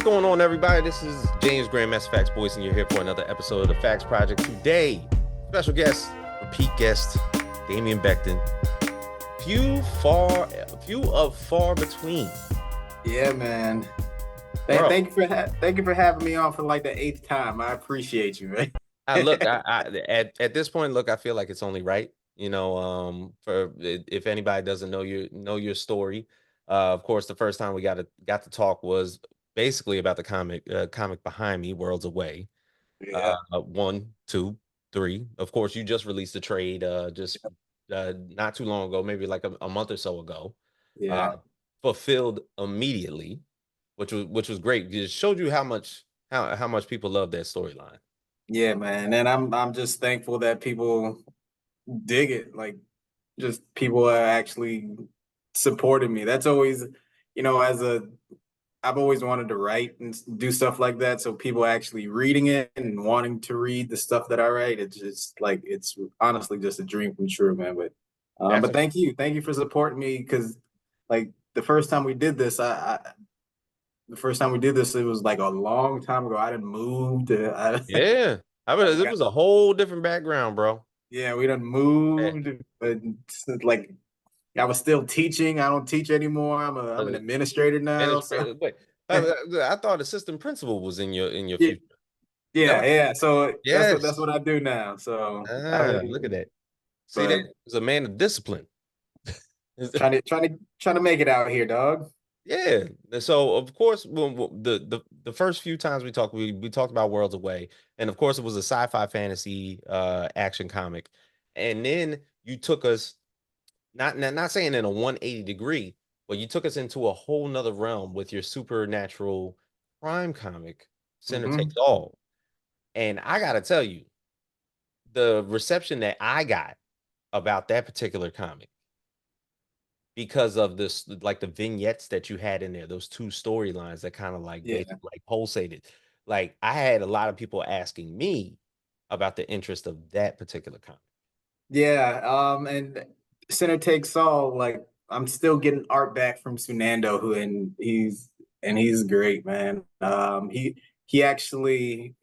going on, everybody? This is James Grandmaster Facts Boys, and you're here for another episode of the Facts Project. Today, special guest, repeat guest, Damien Becton. Few of Farbetween. Yeah, man. Thank you for having me on for like the 8th time. I appreciate you, man. At this point, look, I feel like it's only right. For if anybody doesn't know your story, of course, the first time we got to talk was basically about the comic behind me, Worlds Away. Yeah. 1, 2, 3. Of course, you just released a trade not too long ago, maybe like a month or so ago. Yeah. Fulfilled immediately, which was great. It showed you how much people love that storyline. Yeah, man. And I'm just thankful that people dig it. Like, just people are actually supporting me. That's always, I've always wanted to write and do stuff like that. So people actually reading it and wanting to read the stuff that I write, it's just like, it's honestly just a dream come true, man. But thank you for supporting me, because like the first time we did this, it was like a long time ago. I didn't move to, Yeah, it was a whole different background, bro. yeah, we done moved, but like I was still teaching. I don't teach anymore. I'm an administrator now. So Wait, I thought assistant principal was in your yeah, future. yeah. So Yes. that's what I do now. So Look at that. See, that but was a man of discipline. trying to make it out here, dog. Yeah. So of course, when the first few times we talked about Worlds Away, and of course it was a sci-fi fantasy action comic, and then you took us not saying in a 180 degree, but you took us into a whole nother realm with your supernatural crime comic, Center Mm-hmm. Takes All. And I gotta tell you, the reception that I got about that particular comic, because of this, like the vignettes that you had in there, those two storylines that kind of like Yeah. basically like pulsated. Like I had a lot of people asking me about the interest of that particular comic. Yeah. And Center Takes All, like I'm still getting art back from Sunando, he's great, man. He actually,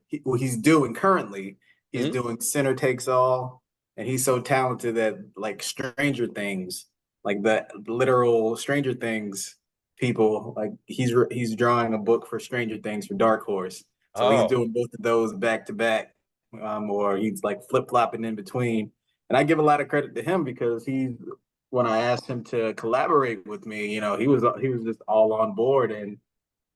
he's doing currently, he's Mhm. doing Center Takes All, and he's so talented that like Stranger Things, like the literal Stranger Things people, like he's drawing a book for Stranger Things for Dark Horse. So he's Oh, doing both of those back to back, or he's like flip flopping in between. And I give a lot of credit to him, because when I asked him to collaborate with me, he was just all on board, and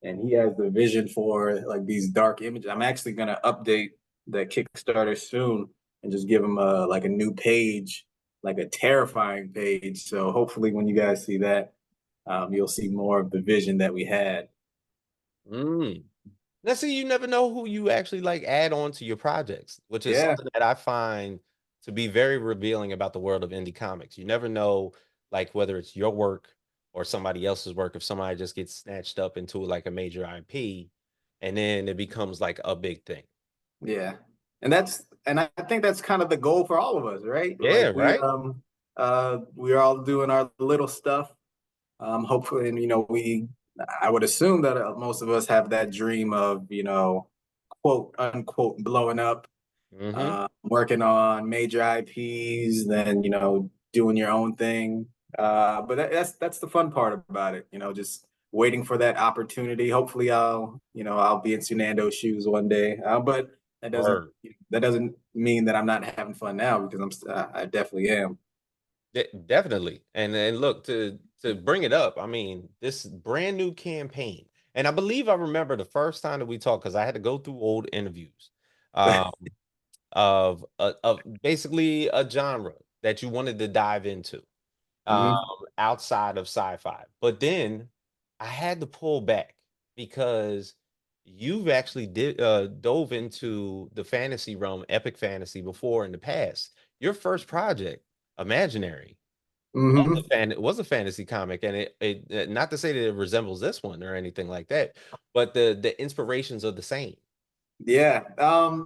he has the vision for like these dark images. I'm actually gonna update the Kickstarter soon and just give him a new page, like a terrifying page. So hopefully when you guys see that, you'll see more of the vision that we had. mm. Now, see, you never know who you actually like add on to your projects, which is Yeah. something that I find to be very revealing about the world of indie comics. You never know, like whether it's your work or somebody else's work, if somebody just gets snatched up into like a major IP, and then it becomes like a big thing. Yeah. And I think that's kind of the goal for all of us, right? Yeah, Like right. we're all doing our little stuff. Hopefully, and I would assume that most of us have that dream of, quote unquote, blowing up, Hmm. working on major IPs, then, doing your own thing. But that's the fun part about it, just waiting for that opportunity. Hopefully I'll be in Sunando's shoes one day. But that doesn't Or that doesn't mean that I'm not having fun now, because I definitely am. definitely. And look, to bring it up, I mean, this brand new campaign, and I believe I remember the first time that we talked because I had to go through old interviews. Um, of basically a genre that you wanted to dive into um, Hmm. outside of sci-fi. But then I had to pull back because you've actually dove into the fantasy realm, epic fantasy before in the past. Your first project, Imaginary, Hmm. was a fantasy comic, and it not to say that it resembles this one or anything like that, but the inspirations are the same. Yeah.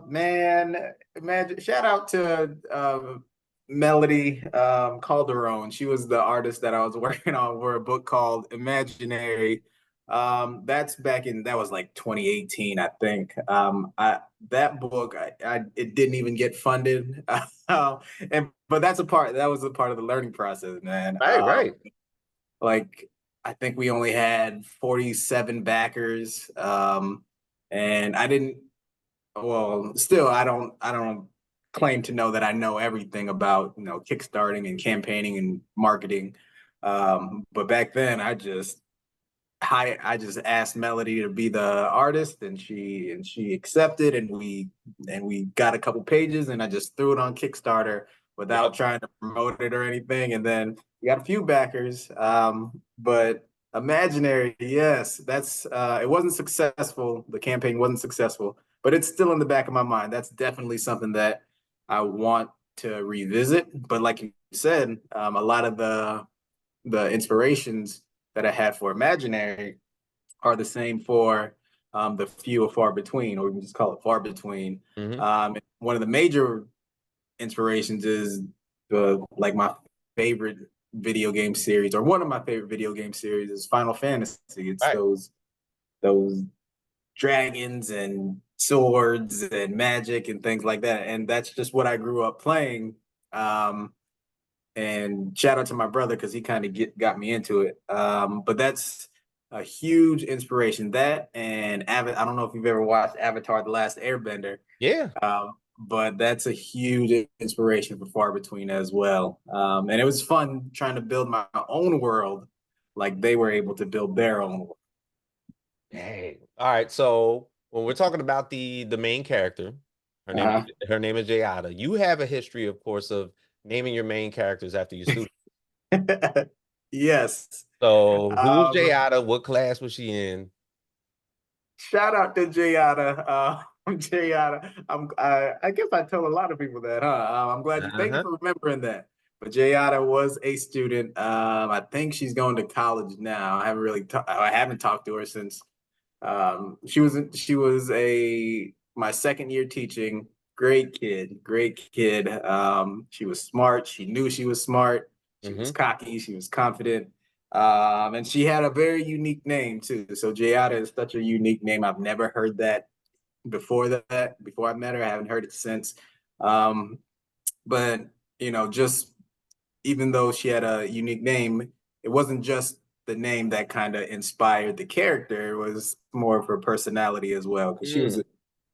Man, imagine, shout out to Melody Calderon. She was the artist that I was working on for a book called Imaginary. That's that was like 2018, I think. That book, it didn't even get funded. But that was a part of the learning process, man. Right, right. Like I think we only had 47 backers. And I didn't, well, still, I don't claim to know that I know everything about, kickstarting and campaigning and marketing. But back then I just asked Melody to be the artist, and she accepted, and we got a couple pages, and I just threw it on Kickstarter without Yep. trying to promote it or anything, and then we got a few backers. But Imaginary, yes, that's it wasn't successful. The campaign wasn't successful, but it's still in the back of my mind. That's definitely something that I want to revisit. But like you said, a lot of the inspirations that I had for Imaginary are the same for the Few of Farbetween, or we can just call it Farbetween. Hmm. One of the major inspirations is my favorite video game series, or one of my favorite video game series is Final Fantasy. It's Right. those dragons and swords and magic and things like that, and that's just what I grew up playing. And shout out to my brother because he kind of got me into it. But that's a huge inspiration. That and I don't know if you've ever watched Avatar: The Last Airbender, Yeah. but that's a huge inspiration for Far Between as well. And it was fun trying to build my own world like they were able to build their own world. Hey. All right. So when we're talking about the main character, Uh-huh. her name is Jedayah. You have a history, of course, of naming your main characters after your students. Yes. So who was Um, Jedayah? What class was she in? Shout out to Jayada. Jayada. I guess I tell a lot of people that, huh? I'm glad you. Thank you Uh-huh. for remembering that. But Jayada was a student. I think she's going to college now. I haven't talked to her since. She was a my second year teaching. Great kid. Great kid. She was smart. She knew she was smart. She was Hmm. cocky. She was confident. And she had a very unique name too. So Jayada is such a unique name. I've never heard that before I met her. I haven't heard it since. Um, but just even though she had a unique name, it wasn't just the name that kind of inspired the character. It was more of her personality as well, because she was Mm. a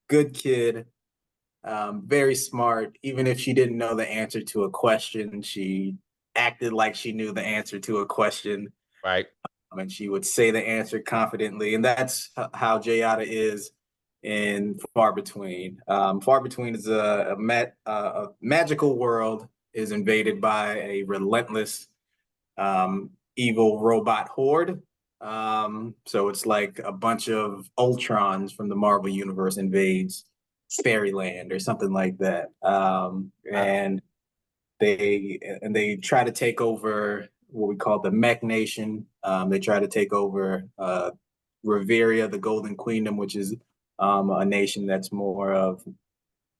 good kid, very smart. Even if she didn't know the answer to a question, she acted like she knew the answer to a question, Right. and she would say the answer confidently. And that's how Jayada is in Far Between. Far Between is a magical world is invaded by a relentless evil robot horde. So it's like a bunch of Ultrons from the Marvel universe invades Fairyland or something like that. Ah. They try to take over what we call the Mech Nation. They try to take over Reveria, the Golden Queendom, which is a nation that's more of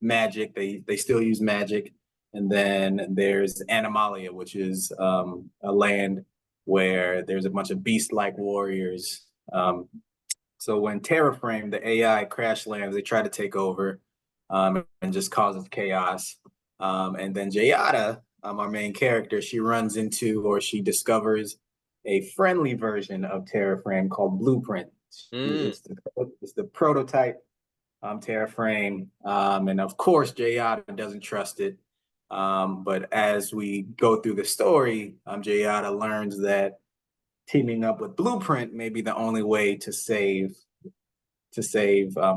magic. They still use magic. And then there's Animalia, which is a land where there's a bunch of beast-like warriors. So when Terroframe, the AI, crash lands, they try to take over and just causes chaos. And then Jayada, our main character, she runs into or she discovers a friendly version of Terraframe called Blueprint. Mm. It's the prototype Terraframe. And of course, Jayada doesn't trust it. But as we go through the story, Jayada learns that teaming up with Blueprint may be the only way to save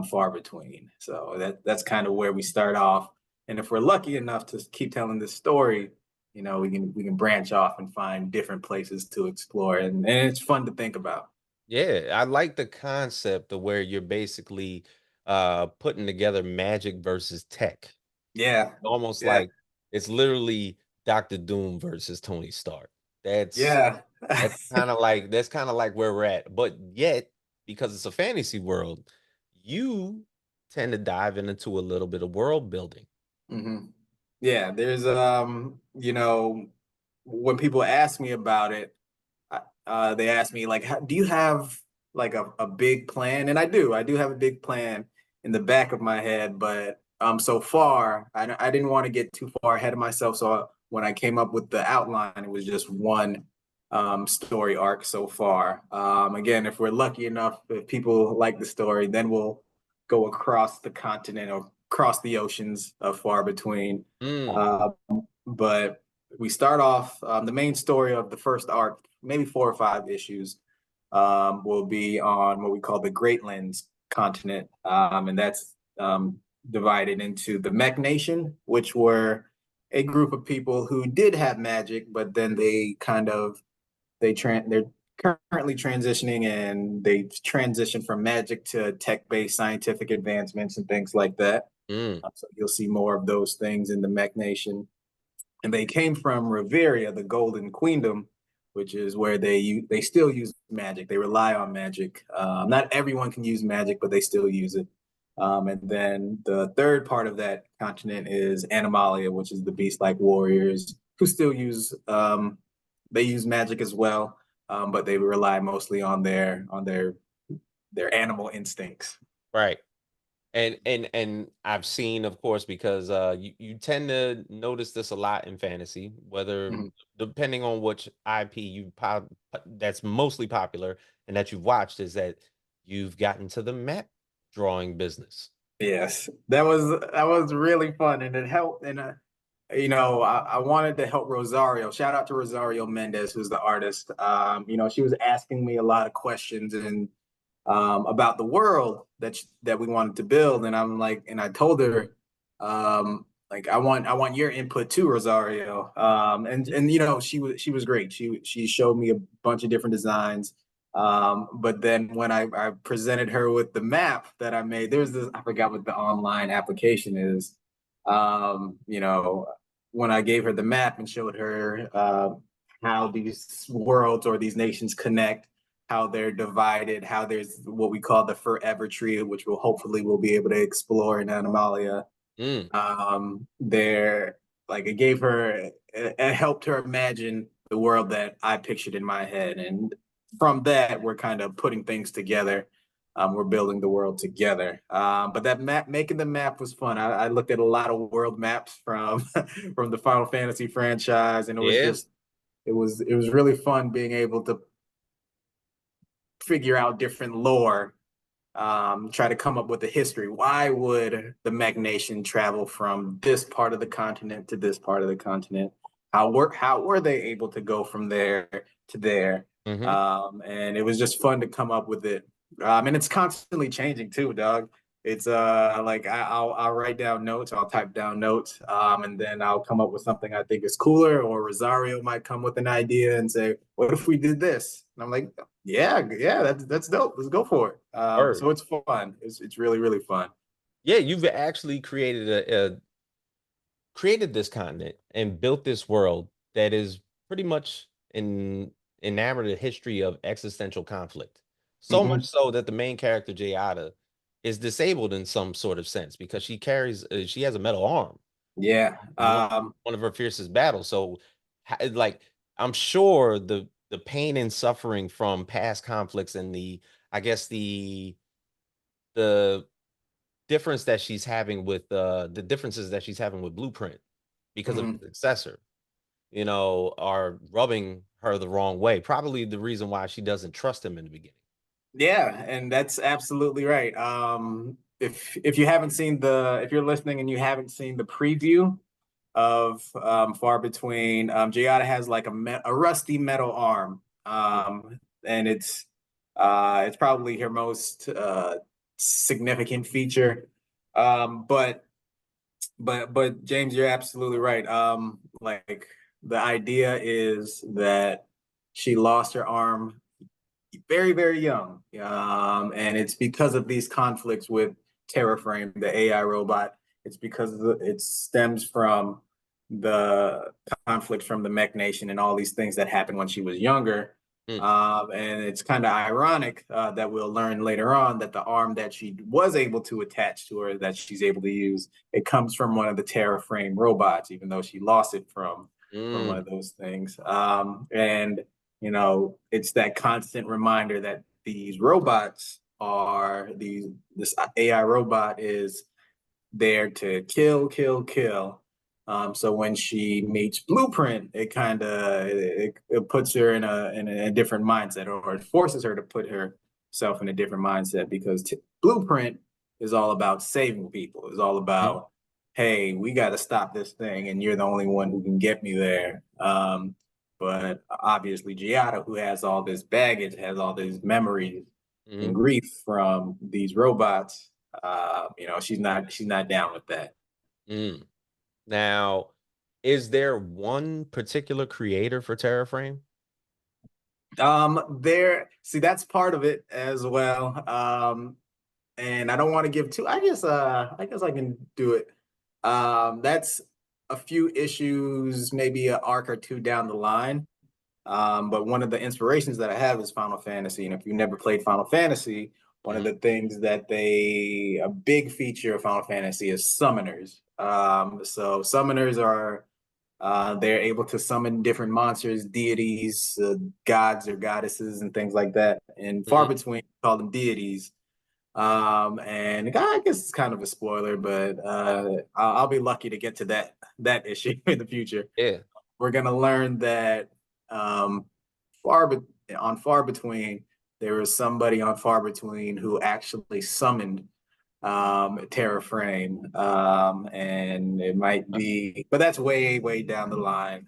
Far Between. So that's kind of where we start off. And if we're lucky enough to keep telling this story, we can branch off and find different places to explore, and it's fun to think about. Yeah, I like the concept of where you're basically putting together magic versus tech. Yeah, Almost yeah, like it's literally Dr. Doom versus Tony Stark. That's yeah. that's kind of like where we're at. But yet, because it's a fantasy world, you tend to dive into a little bit of world building. hmm Yeah, there's when people ask me about it, they ask me like, do you have like a big plan, and I do have a big plan in the back of my head, but so far I didn't want to get too far ahead of myself. So when I came up with the outline, it was just one story arc so far. Again, if we're lucky enough, if people like the story, then we'll go across the continent or across the oceans of far between. Mm, Uh, but we start off the main story of the first arc, maybe 4 or 5 issues, will be on what we call the Great Lands continent, and that's divided into the Mech Nation, which were a group of people who did have magic, but then they're currently transitioning, and they transition from magic to tech-based scientific advancements and things like that. mm, So you'll see more of those things in the Mech Nation. And they came from Reveria, the Golden Queendom, which is where they still use magic. They rely on magic. Not everyone can use magic, but they still use it. And then the third part of that continent is Animalia, which is the beast-like warriors who still use they use magic as well, but they rely mostly on their animal instincts. right. And I've seen, of course, because you tend to notice this a lot in fantasy, whether Mhm. depending on which IP that's mostly popular and that you've watched, is that you've gotten to the map drawing business. Yes, that was really fun, and it helped. And I wanted to help Rosario. Shout out to Rosario Mendez, who's the artist. She was asking me a lot of questions and about the world that we wanted to build, and I'm like, and I told her, like, I want your input too, Rosario. And she was great. She showed me a bunch of different designs. But then when I presented her with the map that I made, there's this, I forgot what the online application is. When I gave her the map and showed her how these worlds or these nations connect, how they're divided, how there's what we call the forever tree, which we'll be able to explore in Animalia. Mm, There, like, it helped her imagine the world that I pictured in my head, and from that, we're kind of putting things together. We're building the world together. But that map, making the map was fun. I looked at a lot of world maps from from the Final Fantasy franchise, and yeah. it was really fun being able to figure out different lore, try to come up with a history. Why would the Meg Nation travel from this part of the continent to this part of the continent? How were they able to go from there to there? Hmm. And it was just fun to come up with it. And it's constantly changing too, dog. It's like I'll write down notes, I'll type down notes, and then I'll come up with something I think is cooler, or Rosario might come with an idea and say, "What if we did this?" And I'm like, "Yeah, yeah, that's dope. Let's go for it." Word. So it's fun. It's really really fun. Yeah, you've actually created this continent and built this world that is pretty much enamored in the history of existential conflict. So much Hmm. so that the main character Jedayah is disabled in some sort of sense because she has a metal arm Yeah. in one of her fiercest battles. So, like, I'm sure the pain and suffering from past conflicts and I guess the difference that she's having with the differences that she's having with Blueprint because of Mhm. the successor, are rubbing her the wrong way. Probably the reason why she doesn't trust him in the beginning. Yeah, and that's absolutely right. If you haven't seen if you're listening and you haven't seen the preview of Far Between, Giada has like a rusty metal arm, and it's probably her most significant feature. But James, you're absolutely right. Like, the idea is that she lost her arm very, very young. And it's because of these conflicts with Terroframe, the AI robot. It's because it stems from the conflict from the Mech Nation and all these things that happened when she was younger. Mm, And it's kind of ironic that we'll learn later on that the arm that she was able to attach to her, that she's able to use, it comes from one of the Terraframe robots, even though she lost it from one mm, of those things. And it's that constant reminder that these robots are this AI robot is there to kill, kill, kill. So when she meets Blueprint, it kind of it puts her in a different mindset, or it forces her to put herself in a different mindset because Blueprint is all about saving people. It's all Mhm. about, hey, we got to stop this thing, and you're the only one who can get me there. But obviously, Jedayah, who has all this baggage, has all these memories and Mhm. grief from these robots. She's not down with that. Mm. Now, is there one particular creator for Terraframe? There, see, that's part of it as well. And I don't want to give too. I guess I can do it. That's a few issues, maybe an arc or two down the line. But one of the inspirations that I have is Final Fantasy. And if you never played Final Fantasy, one of Mhm. the things that a big feature of Final Fantasy is summoners. So summoners are they're able to summon different monsters, deities, gods or goddesses, and things like that. And Far Mhm. Between, call them deities. And I guess it's kind of a spoiler, but I'll be lucky to get to that issue in the future. Yeah. We're gonna learn that um, far be- on Far Between, there was somebody on Far Between who actually summoned Terroframe, and it might Uh, be, but that's way, way down the line.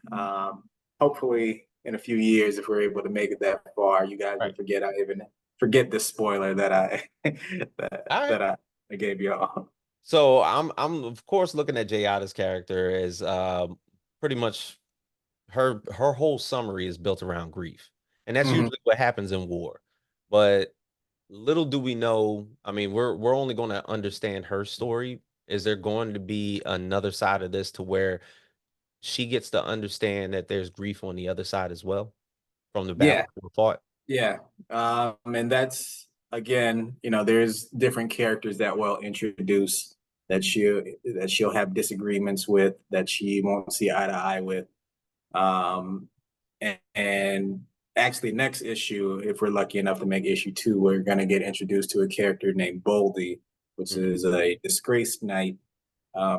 Hopefully, in a few years, if we're able to make it that far, you guys will right. forget I even forget this spoiler that I All right. that I gave y'all. So I'm of course looking at Jayada's character as pretty much her whole summary is built around grief. And that's Mhm. usually what happens in war. But little do we know, I mean, we're only going to understand her story. Is there going to be another side of this to where she gets to understand that there's grief on the other side as well from the battle Yeah, that we fought? yeah. And that's again, there's different characters that will introduce that she'll have disagreements with, that she won't see eye to eye with. And actually, next issue, if we're lucky enough to make issue 2, we're gonna get introduced to a character named Boldy, which Mhm. is a disgraced knight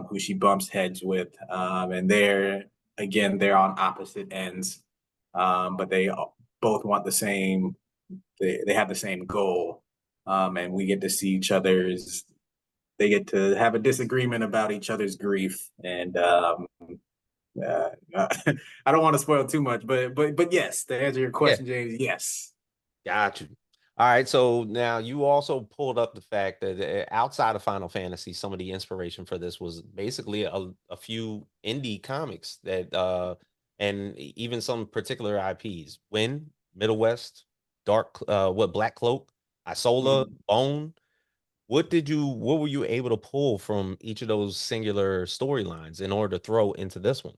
who she bumps heads with, and they're on opposite ends, but they both want the same. They have the same goal, and we get to see each other's. They get to have a disagreement about each other's grief, and uh, I don't want to spoil too much, but yes, to answer your Yeah. question, James, yes. Got you. All right. So now you also pulled up the fact that outside of Final Fantasy, some of the inspiration for this was basically a few indie comics that, and even some particular IPs. Win, Middle West, Black Cloak, Isola, Mhm. Bone. What were you able to pull from each of those singular storylines in order to throw into this one?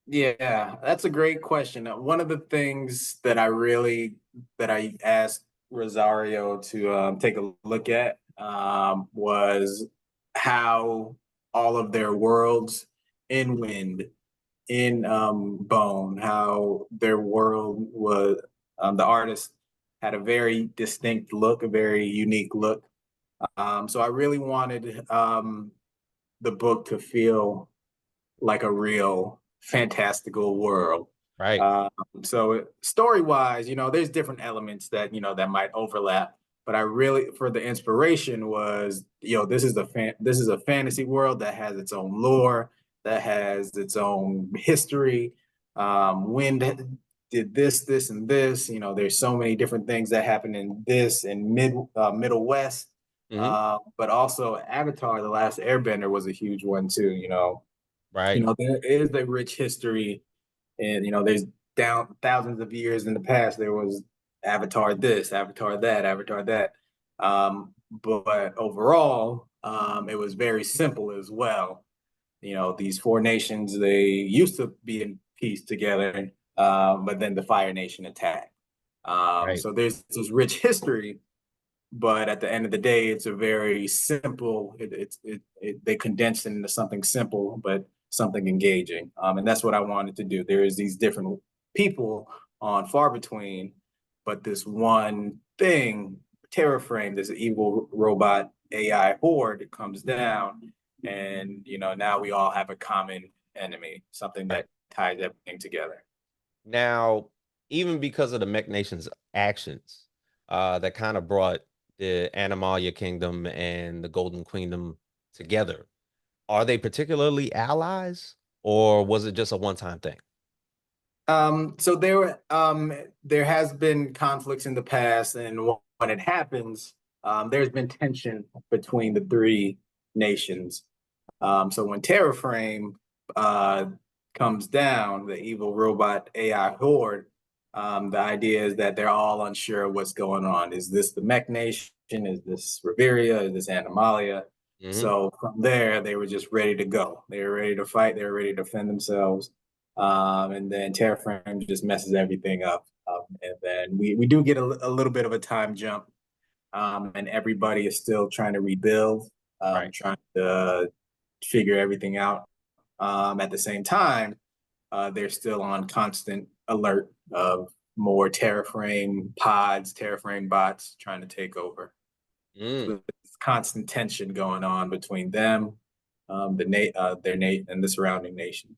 Yeah, that's a great question. One of the things that I asked Rosario to take a look at was how all of their worlds in Wind, in Bone, how their world was, the artist had a very distinct look, a very unique look. So I really wanted the book to feel like a real fantastical world. Right. Um, so story wise, there's different elements that might overlap. But I really, for the inspiration was, this is a fantasy world that has its own lore, that has its own history. Wind did this, and this. There's so many different things that happen in this and Middle West. Hmm. But also Avatar: The Last Airbender was a huge one too. Right. There is a rich history, and there's down thousands of years in the past. There was Avatar this, Avatar that, Avatar that. But overall, it was very simple as well. These four nations, they used to be in peace together, but then the Fire Nation attacked. Right. So there's this rich history, but at the end of the day, it's a very simple. They condensed it into something simple, but something engaging, and that's what I wanted to do. There is these different people on Far Between, but this one thing, Terroframe, this evil robot AI horde, comes down, and now we all have a common enemy, something Right. that ties everything together. Now, even because of the Mech Nation's actions, that kind of brought the Animalia Kingdom and the Golden Queendom together, are they particularly allies, or was it just a one-time thing? So there has been conflicts in the past, and when it happens, there's been tension between the three nations. So when Terraframe uh, comes down, the evil robot AI horde, the idea is that they're all unsure of what's going on. Is this the Mech Nation? Is this Reveria? Is this Animalia? Hmm. So from there, they were just ready to go. They were ready to fight. They were ready to defend themselves. And then Terraframe just messes everything up. And then we do get a little bit of a time jump, and everybody is still trying to rebuild, Right. trying to figure everything out. At the same time, they're still on constant alert of more Terraframe pods, Terraframe bots trying to take over. Mm. So there's constant tension going on between them, their and the surrounding nations.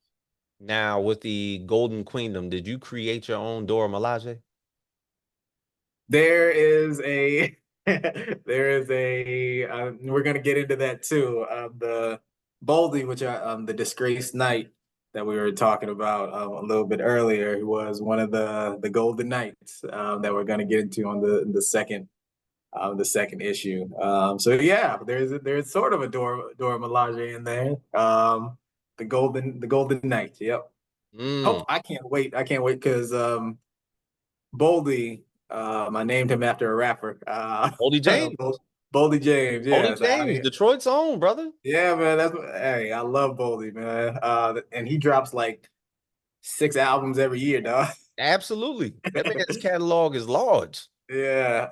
Now, with the Golden Queendom, did you create your own Dora Milaje? There is a there is a we're gonna get into that too. The Boldy, which the disgraced knight that we were talking about a little bit earlier, was one of the Golden Knights that we're gonna get into on the second issue. So yeah, there's sort of a Dora Milaje in there. The Golden Knight. Yep. Mm. Oh, I can't wait because Boldy, I named him after a rapper. Boldy James. Boldy James, Boldy yeah. So, I James, mean, Detroit's own, brother. yeah, man. Hey, I love Boldy, man. And he drops like 6 albums every year, dog. Absolutely. That man's catalog is large. Yeah,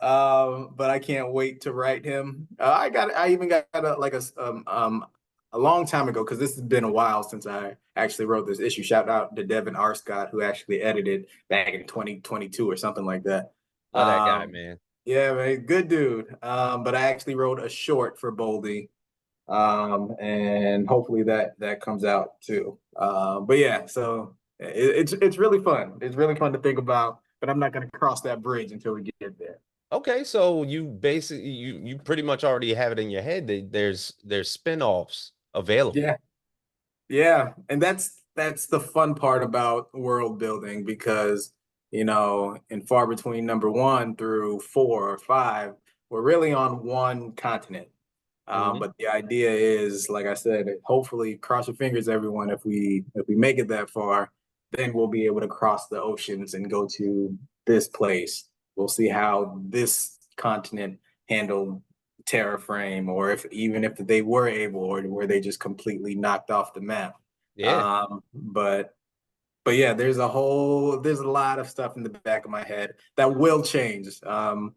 but I can't wait to write him. I even got a long time ago because this has been a while since I actually wrote this issue. Shout out to Devin R. Scott who actually edited back in 2022 or something like that. Love that guy, Um, man. yeah, man, good dude. But I actually wrote a short for Boldy, and hopefully that comes out too. But yeah, so it's really fun. It's really fun to think about, but I'm not going to cross that bridge until we get there. Okay, so you basically you pretty much already have it in your head that there's spin-offs available. Yeah, yeah, and that's the fun part about world building because in Far Between number 1 through 4 or 5, we're really on one continent. Hmm. But the idea is, like I said, hopefully, cross your fingers, everyone. If we make it that far, then we'll be able to cross the oceans and go to this place. We'll see how this continent handled Terraframe, or if they were able, or were they just completely knocked off the map. Yeah, But yeah, there's a lot of stuff in the back of my head that will change. I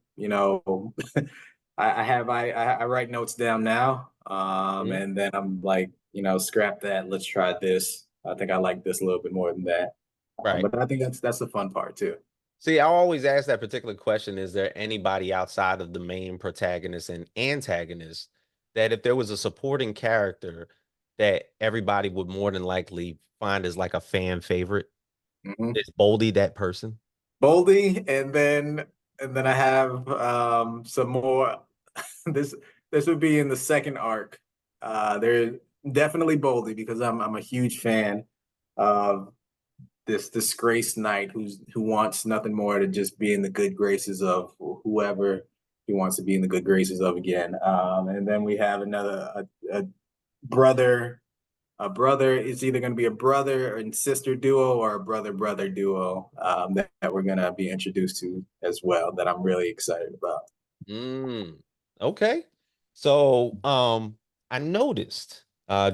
write notes down now, mhm, and then I'm like, scrap that. Let's try this. I think I like this a little bit more than that. right. But I think that's the fun part too. See, I always ask that particular question, is there anybody outside of the main protagonist and antagonist that if there was a supporting character that everybody would more than likely find as like a fan favorite? Hmm. Is Boldy that person? Boldy, and then I have some more. this this would be in the second arc. There definitely Boldy because I'm a huge fan of this disgraced knight who wants nothing more to just be in the good graces of whoever he wants to be in the good graces of again. And then we have a brother. A brother is either going to be a brother and sister duo or a brother brother duo, that we're going to be introduced to as well. That I'm really excited about. Mm, okay. So, I noticed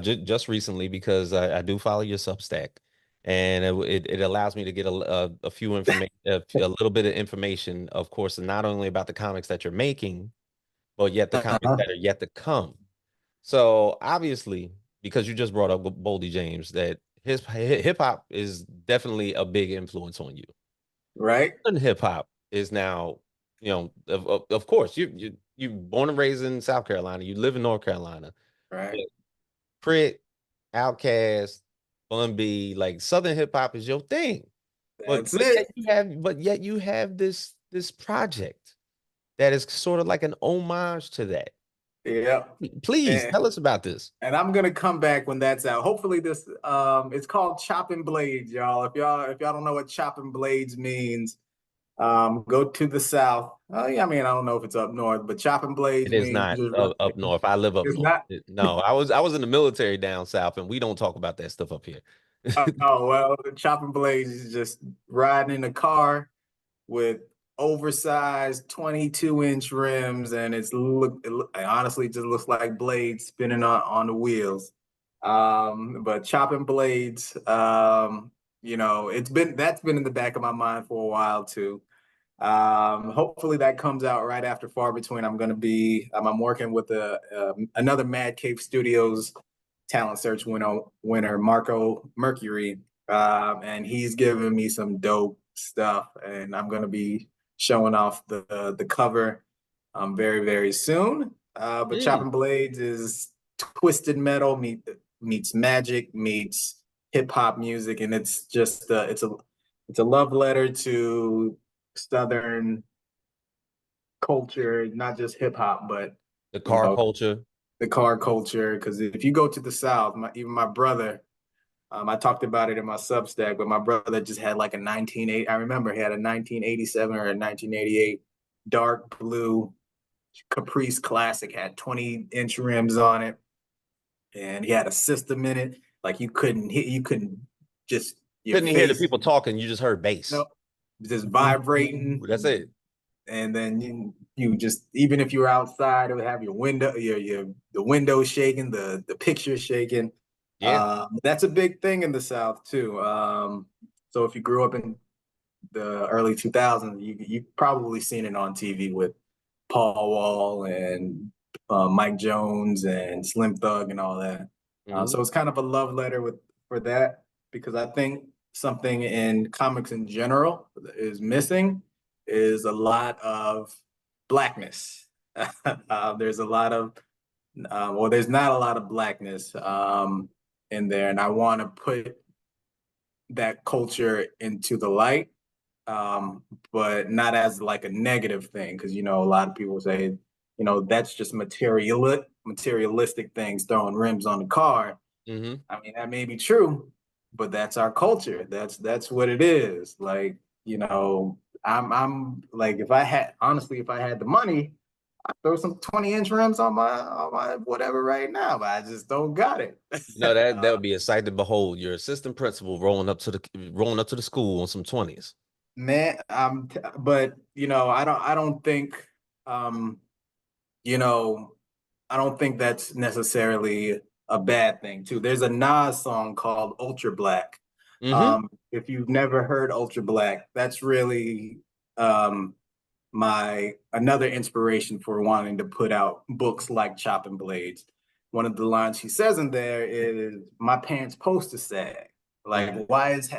just recently because I do follow your Substack, and it allows me to get a few information, a little bit of information, of course, not only about the comics that you're making, but yet the comics Uh-huh. that are yet to come. So, obviously, because you just brought up Boldy James, that his hip hop is definitely a big influence on you. Right? In hip hop, is now, of course, you born and raised in South Carolina, you live in North Carolina, but Right. Crit, Outkast, Bun B, like Southern hip hop is your thing. But That's but it. yet you have this project that is sort of like an homage to that. Yeah. Please And, tell us about this. and I'm gonna come back when that's out. Hopefully this it's called Choppin Blades, y'all. If y'all don't know what Choppin Blades means, go to the south. Oh yeah, I mean I don't know if it's up north, but Choppin It Blades is means not just up north. I live up it's north. not. No, I was in the military down south, and we don't talk about that stuff up here. Oh well, Chopping Blades is just riding in a car with oversized 22-inch rims, and it honestly just looks like blades spinning on the wheels. But chopping blades, that's been in the back of my mind for a while too. Hopefully that comes out right after Far Between. I'm working with another Mad Cave Studios talent search winner Marco Mercury, and he's giving me some dope stuff, and I'm gonna be showing off the cover very very soon. But Mm, Chopping Blades is twisted metal meets magic meets hip hop music, and it's a love letter to Southern culture, not just hip hop, but the you car know culture. the car culture. Because if you go to the South, even my brother, I talked about it in my Substack, but my brother just had like a 1980. I remember he had a 1987 or a 1988 dark blue Caprice Classic, had 20-inch rims on it, and he had a system in it. Like you couldn't just your Couldn't even hear the face, people talking. You just heard bass. just Ooh, vibrating. that's it. And then you just, even if you were outside, it would have your window, your the window shaking, the picture shaking. Yeah. That's a big thing in the South too. So if you grew up in the early 2000s, you probably seen it on TV with Paul Wall and Mike Jones and Slim Thug and all that. Hmm. So it's kind of a love letter for that, because I think something in comics in general is missing is a lot of blackness. There's a lot of there's not a lot of blackness in there, and I want to put that culture into the light, but not as like a negative thing, because a lot of people say, that's just materialistic things, throwing rims on the car. Hmm. I mean, that may be true, but that's our culture. That's what it is. Like, I'm like, if I had the money, I'd throw some 20-inch rims on my whatever right now, but I just don't got it. That would be a sight to behold. Your assistant principal rolling up to the school on some 20s. Man, but I don't think, um, you know, I don't think that's necessarily a bad thing too. There's a Nas song called Ultra Black. Hmm. If you've never heard Ultra Black, that's really um, my another inspiration for wanting to put out books like Chopping Blades. One of the lines he says in there is, "My pants poster sag." Like, why is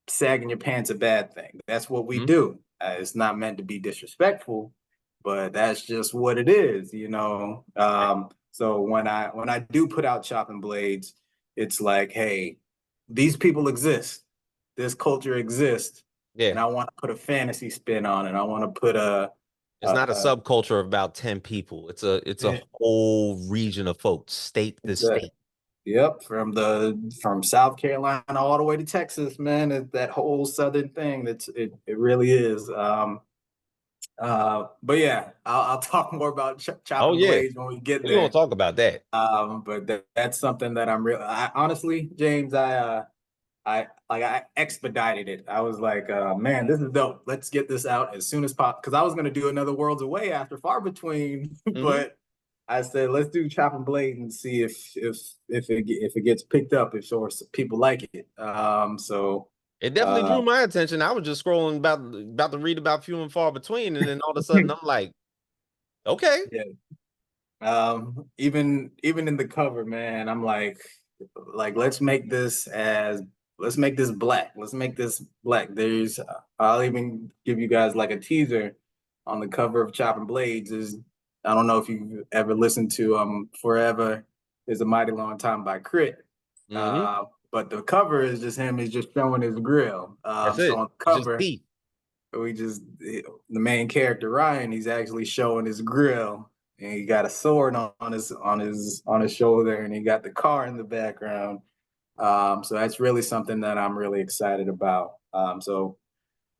sagging your pants a bad thing? That's what we do. It's not meant to be disrespectful, but that's just what it is. So when I do put out Chopping Blades, it's like, hey, these people exist, this culture exists, Yeah. and I want to put a fantasy spin on it. I want to put It's not a a subculture of about 10 people. It's a whole region of folks, state to it's a state. yep, from South Carolina all the way to Texas, man. That whole southern thing. It really is. But yeah, I'll talk more about Oh chopping yeah. blades when we get We're gonna there. talk about that. But that's something that honestly, James, I expedited it. I was like, man, this is dope. Let's get this out as soon as possible. Because I was gonna do another Worlds Away after Far Between, Hmm. but I said, let's do Chopping Blade and see if it gets picked up, if or people like it. So It definitely uh, drew my attention. I was just scrolling about to read about few and far between, and then all of a sudden I'm like, okay. yeah. Even in the cover, man, I'm like let's make this as let's make this black. Let's make this black. There's I'll even give you guys like a teaser on the cover of Choppin Blades. Is I don't know if you've ever listened to Forever is a Mighty Long Time by Crit. Hmm. But the cover is just him is just showing his grill. That's So it. on the It's just cover, teeth. we just the main character Ryan, he's actually showing his grill, and he got a sword on his shoulder, and he got the car in the background. So that's really something that I'm really excited about. So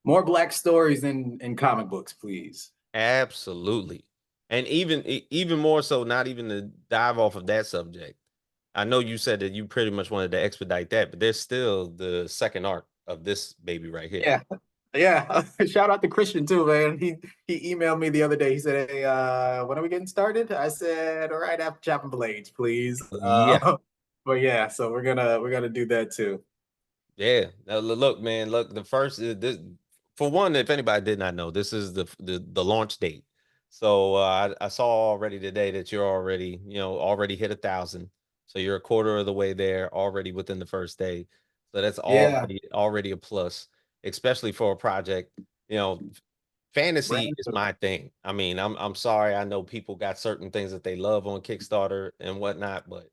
more black stories in comic books, please. Absolutely. And even more so, not even to dive off of that subject. I know you said that you pretty much wanted to expedite that, but there's still the second arc of this baby right here. Yeah, yeah. Shout out to Christian too, man. He emailed me the other day. He said, "Hey, when are we getting started?" I said, "All right, after Chopping Blades, please." Yeah. But yeah, so we're gonna do that too. Yeah. Now, look, man, look, the first this for one, if anybody did not know, this is the launch date. So I saw already today that you're already, already hit 1,000. So you're a quarter of the way there already within the first day. So that's Yeah, already a plus, especially for a project. You know, fantasy brand is new. my thing. I mean, I'm sorry, I know people got certain things that they love on Kickstarter and whatnot, but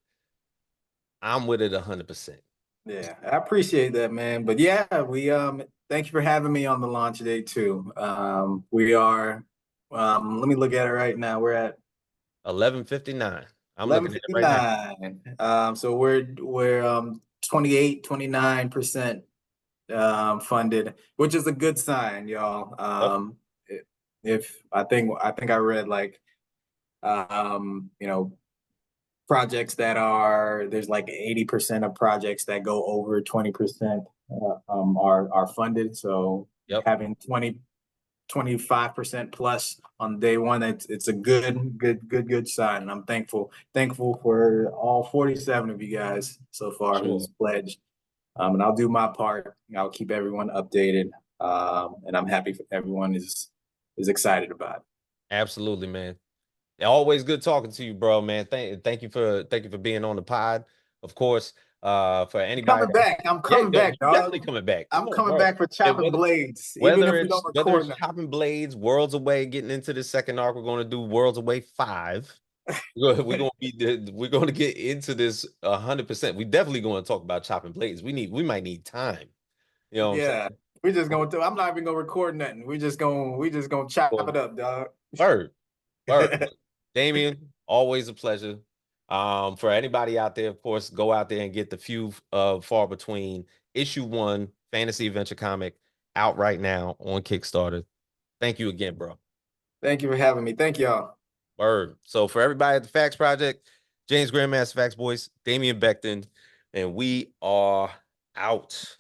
I'm with it 100%. Yeah, I appreciate that, man. But yeah, we thank you for having me on the launch day too. We are let me look at it right now. We're at 11:59. I'm looking at it right now. 11:59. So we're 28, 29% funded, which is a good sign, y'all. Yep. If I think I read like you know projects that are there's like 80% of projects that go over 20% are funded. So Yep. having 25% plus on day one, it's a good sign. And I'm thankful for all 47 of you guys so For far sure. who's pledged. And I'll do my part. I'll keep everyone updated. And I'm happy everyone is excited about it. Absolutely, man. Always good talking to you, bro, man. Thank you for being on the pod. Of course, for anybody Coming that, back. I'm yeah, coming yo, back, you dog. definitely coming back. Come I'm on, coming bro. back for And chopping blades, even if we don't whether record it's now. chopping blades, Worlds Away, getting into the second arc, we're going to do Worlds Away 5. We're going to get into this 100%. We definitely going to talk about chopping blades. We might need time. You know what I'm Yeah, saying? we just going to. I'm not even gonna record nothing. We just gonna chop Well, it up, dog. word. Word. Damien, always a pleasure. For anybody out there, of course, go out there and get the Few of Farbetween issue 1 fantasy adventure comic out right now on Kickstarter. Thank you again, bro. Thank you for having me. Thank y'all. Word. So for everybody at the Facts Project, James Grandmaster Facts Boys, Damien Becton, and we are out.